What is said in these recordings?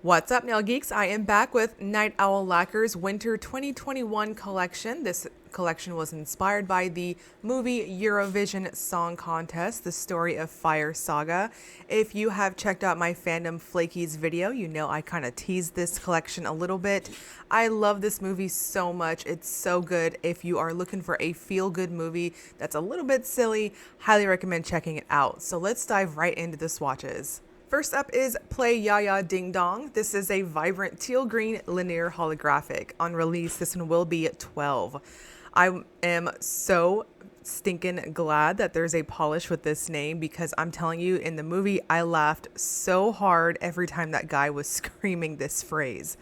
What's up, Nail Geeks? I am back with Night Owl Lacquer's Winter 2021 collection. This collection was inspired by the movie Eurovision Song Contest, the story of Fire Saga. If you have checked out my Fandom Flakies video, you know I kind of teased this collection a little bit. I love this movie so much. It's so good. If you are looking for a feel-good movie that's a little bit silly, highly recommend checking it out. So let's dive right into the swatches. First up is Play Yaya Ding Dong. This is a vibrant teal green linear holographic. On release, this one will be 12. I am so stinking glad that there's a polish with this name because I'm telling you, in the movie, I laughed so hard every time that guy was screaming this phrase.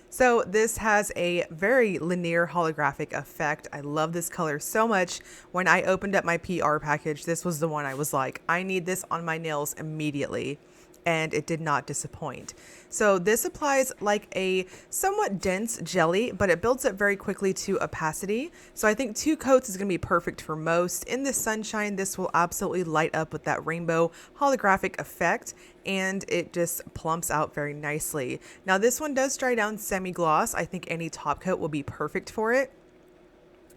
So this has a very linear holographic effect. I love this color so much. When I opened up my PR package, this was the one I was like, I need this on my nails immediately. And it did not disappoint. So this applies like a somewhat dense jelly, but it builds up very quickly to opacity. So I think 2 coats is going to be perfect for most. In the sunshine, this will absolutely light up with that rainbow holographic effect, and it just plumps out very nicely. Now this one does dry down semi-gloss. I think any top coat will be perfect for it.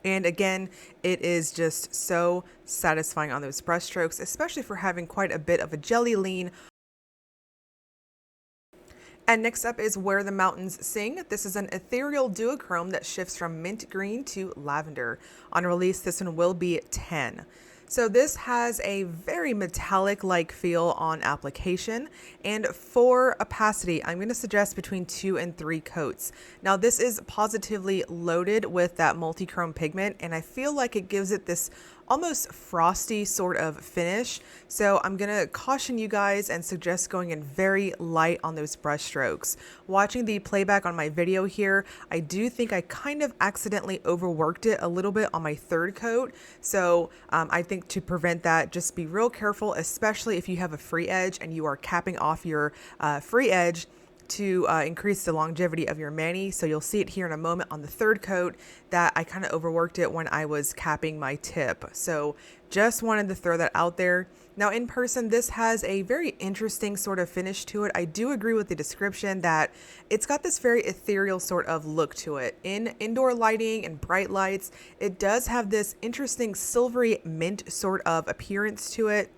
And again, it is just so satisfying on those brush strokes, especially for having quite a bit of a jelly lean. And next up is Where the Mountains Sing. This is an ethereal duochrome that shifts from mint green to lavender. On release, this one will be 10. So this has a very metallic-like feel on application, and for opacity, I'm going to suggest between 2 and 3 coats. Now this is positively loaded with that multi-chrome pigment, and I feel like it gives it this almost frosty sort of finish. So I'm gonna caution you guys and suggest going in very light on those brush strokes. Watching the playback on my video here, I do think I kind of accidentally overworked it a little bit on my 3rd coat. So I think to prevent that, just be real careful, especially if you have a free edge and you are capping off your free edge to increase the longevity of your mani. So you'll see it here in a moment on the 3rd coat that I kind of overworked it when I was capping my tip. So just wanted to throw that out there. Now in person, this has a very interesting sort of finish to it. I do agree with the description that it's got this very ethereal sort of look to it. In indoor lighting and bright lights, it does have this interesting silvery mint sort of appearance to it.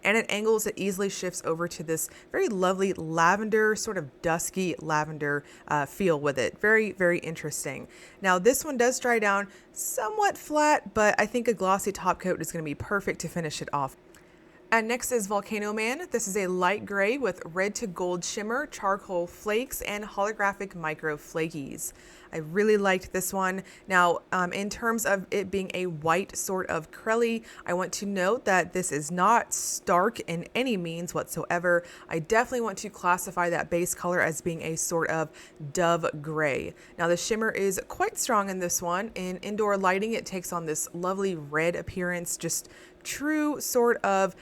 And at angles, it easily shifts over to this very lovely lavender, sort of dusky lavender feel with it. Very, very interesting. Now, this one does dry down somewhat flat, but I think a glossy top coat is going to be perfect to finish it off. And next is Volcano Man. This is a light gray with red to gold shimmer, charcoal flakes, and holographic micro flakies. I really liked this one. Now, in terms of it being a white sort of crelly, I want to note that this is not stark in any means whatsoever. I definitely want to classify that base color as being a sort of dove gray. Now, the shimmer is quite strong in this one. In indoor lighting, it takes on this lovely red appearance, just true sort of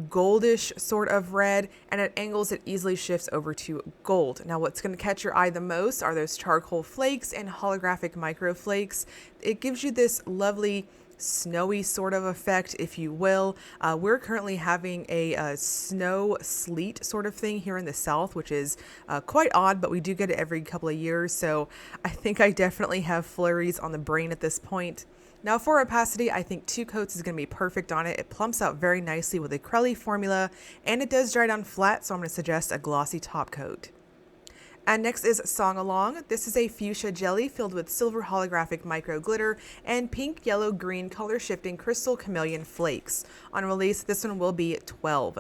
goldish sort of red, and at angles it easily shifts over to gold. Now what's going to catch your eye the most are those charcoal flakes and holographic micro flakes. It gives you this lovely snowy sort of effect, if you will. We're currently having a snow sleet sort of thing here in the south, which is quite odd, but we do get it every couple of years, so I think I definitely have flurries on the brain at this point. Now for opacity, I think 2 coats is going to be perfect on it. It plumps out very nicely with a crelly formula, and it does dry down flat, so I'm going to suggest a glossy top coat. And next is Song Along. This is a fuchsia jelly filled with silver holographic micro glitter and pink, yellow, green color shifting crystal chameleon flakes. On release, this one will be 12.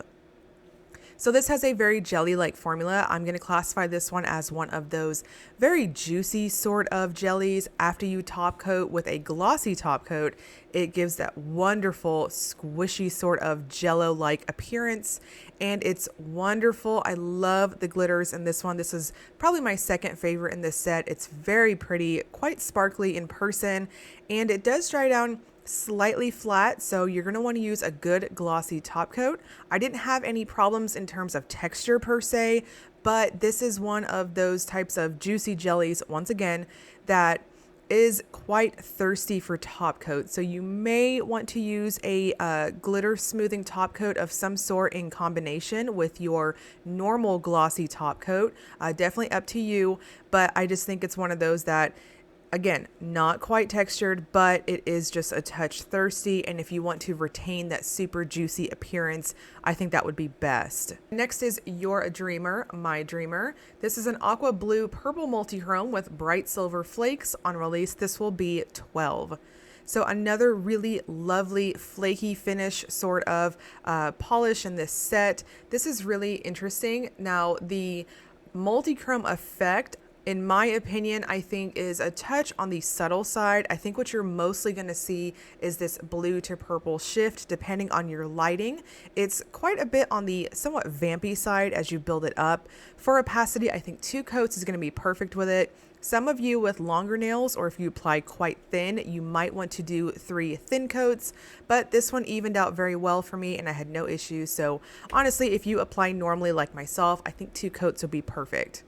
So this has a very jelly-like formula. I'm going to classify this one as one of those very juicy sort of jellies. After you top coat with a glossy top coat, it gives that wonderful squishy sort of jello-like appearance, and it's wonderful. I love the glitters in this one. This is probably my 2nd favorite in this set. It's very pretty, quite sparkly in person, and it does dry down slightly flat, so you're going to want to use a good glossy top coat. I didn't have any problems in terms of texture per se, but this is one of those types of juicy jellies, once again, that is quite thirsty for top coat, so you may want to use a glitter smoothing top coat of some sort in combination with your normal glossy top coat. Definitely up to you, but I just think it's one of those that, again, not quite textured, but it is just a touch thirsty. And if you want to retain that super juicy appearance, I think that would be best. Next is Your Dreamer, My Dreamer. This is an aqua blue purple multi-chrome with bright silver flakes. On release, this will be 12. So another really lovely flaky finish sort of polish in this set. This is really interesting. Now, the multi-chrome effect, in my opinion, I think is a touch on the subtle side. I think what you're mostly going to see is this blue to purple shift depending on your lighting. It's quite a bit on the somewhat vampy side as you build it up. For opacity, I think 2 coats is going to be perfect with it. Some of you with longer nails, or if you apply quite thin, you might want to do 3 thin coats, but this one evened out very well for me and I had no issues. So honestly, if you apply normally like myself, I think 2 coats would be perfect.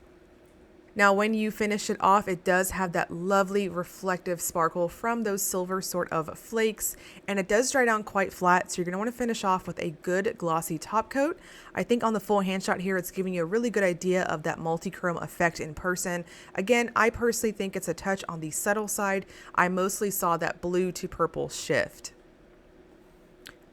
Now, when you finish it off, it does have that lovely reflective sparkle from those silver sort of flakes, and it does dry down quite flat, so you're going to want to finish off with a good glossy top coat. I think on the full hand shot here, it's giving you a really good idea of that multi-chrome effect in person. Again, I personally think it's a touch on the subtle side. I mostly saw that blue to purple shift.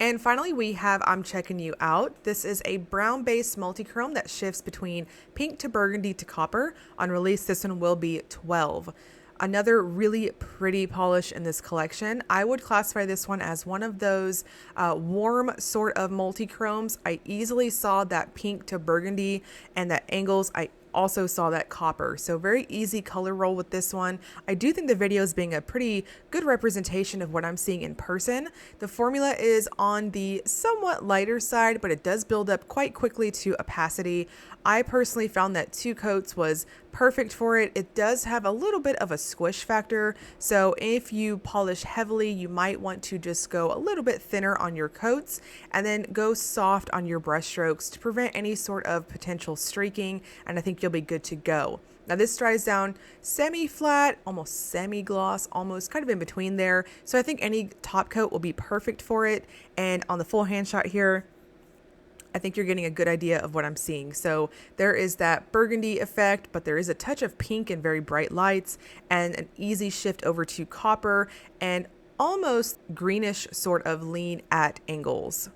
And finally, we have I'm Checking You Out. This is a brown-based multi-chrome that shifts between pink to burgundy to copper. On release, this one will be 12. Another really pretty polish in this collection. I would classify this one as one of those warm sort of multi-chromes. I easily saw that pink to burgundy, and that angles, I also saw that copper. So very easy color roll with this one. I do think the video is being a pretty good representation of what I'm seeing in person. The formula is on the somewhat lighter side, but it does build up quite quickly to opacity. I personally found that 2 coats was perfect for it. It does have a little bit of a squish factor, so if you polish heavily, you might want to just go a little bit thinner on your coats and then go soft on your brush strokes to prevent any sort of potential streaking, and I think you'll be good to go. Now this dries down semi-flat, almost semi-gloss, almost kind of in between there, so I think any top coat will be perfect for it. And on the full hand shot here, I think you're getting a good idea of what I'm seeing. So there is that burgundy effect, but there is a touch of pink and very bright lights, and an easy shift over to copper and almost greenish sort of lean at angles.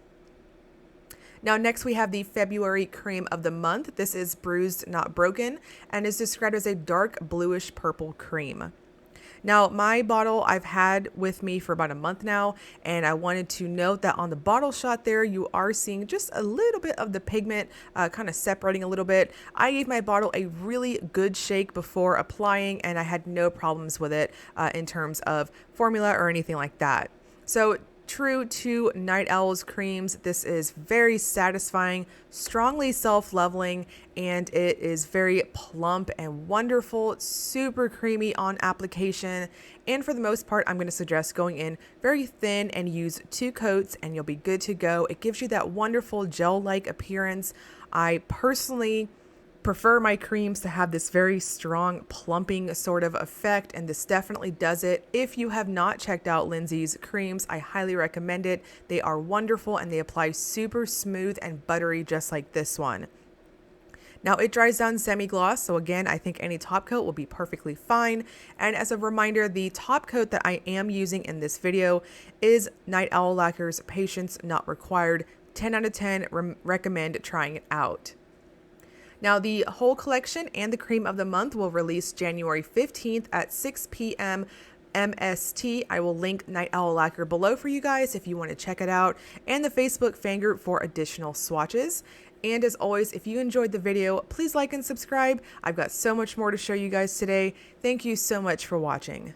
Now next we have the February cream of the month. This is Bruised Not Broken and is described as a dark bluish purple cream. Now, my bottle I've had with me for about a month now, and I wanted to note that on the bottle shot there, you are seeing just a little bit of the pigment kind of separating a little bit. I gave my bottle a really good shake before applying, and I had no problems with it in terms of formula or anything like that. So true to Night Owl's creams, this is very satisfying, strongly self-leveling, and it is very plump and wonderful. It's super creamy on application, and for the most part, I'm going to suggest going in very thin and use 2 coats and you'll be good to go. It gives you that wonderful gel-like appearance. I personally prefer my creams to have this very strong plumping sort of effect, and this definitely does it. If you have not checked out Lindsay's creams, I highly recommend it. They are wonderful and they apply super smooth and buttery just like this one. Now it dries down semi-gloss, so again, I think any top coat will be perfectly fine. And as a reminder, the top coat that I am using in this video is Night Owl Lacquer's Patience Not Required. 10 out of 10, recommend trying it out. Now, the whole collection and the cream of the month will release January 15th at 6 p.m. MST. I will link Night Owl Lacquer below for you guys if you want to check it out, and the Facebook fan group for additional swatches. And as always, if you enjoyed the video, please like and subscribe. I've got so much more to show you guys today. Thank you so much for watching.